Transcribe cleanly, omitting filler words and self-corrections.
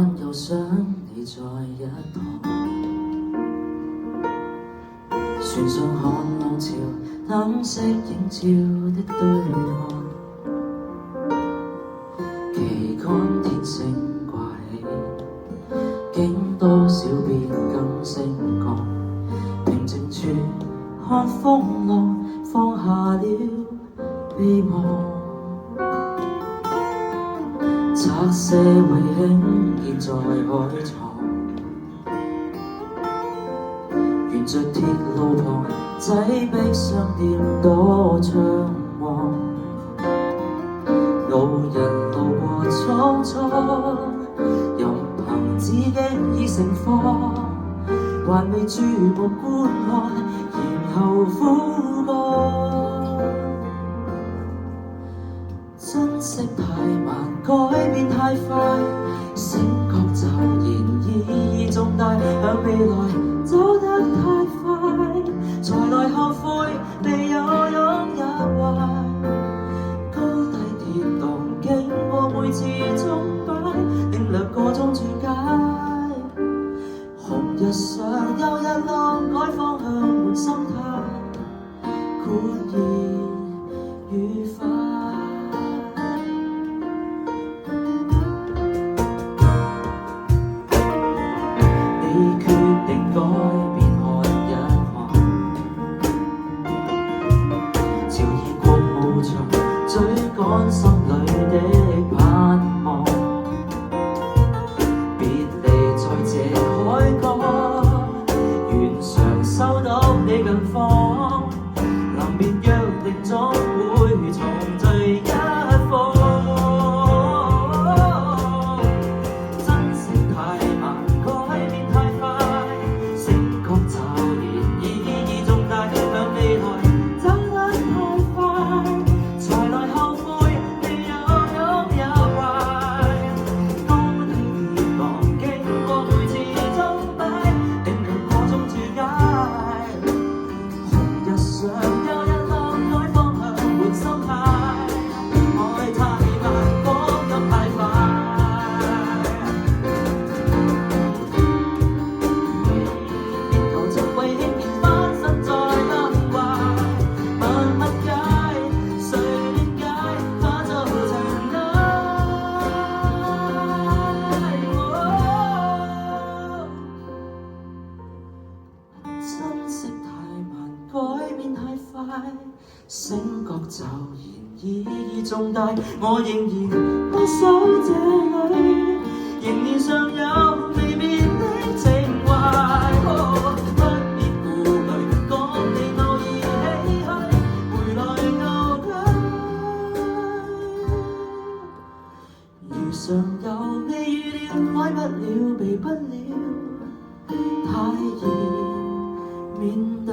晚又想你在一旁，船上看浪潮，燈色映照的對岸，期間天星掛起，經多少別感升降，平靜處看風浪，放下了悲望。拆卸遺輕現在海床，沿着鐵路旁擠迫商店多暢旺，路人路過蒼蒼，任憑自己已盛放，還未注目觀看，然後俯望。珍惜太慢，改變太快，醒覺驟然意義重大，向未來走得太快，才來後悔未有擁也壞。高低跌宕經過每次鐘擺，定略個中轉解。紅日上有日落，改方向換心態，豁然愉快。追趕心裏的盼望，別離在這海角，願常收到你近況，臨別約定總會重聚一方。珍惜太慢，改變太快，醒覺驟然意義重大，向未來走得太快，才來後悔未有擁也壞。高低跌宕經過每次鐘擺，定略個中注解。紅日上有日落，改方向換心態，愛太慢，講得太快。別求情為輕便翻身再崩壞，問乜解？誰理解？化作塵埃。珍惜太慢，改變太快，醒覺驟然意義重大，我仍然不守這裏，仍然尚有未滅的情懷。不必顧慮，講你偶爾唏噓，回來舊居。如常有未預料，愛不了，避不了，太易面對。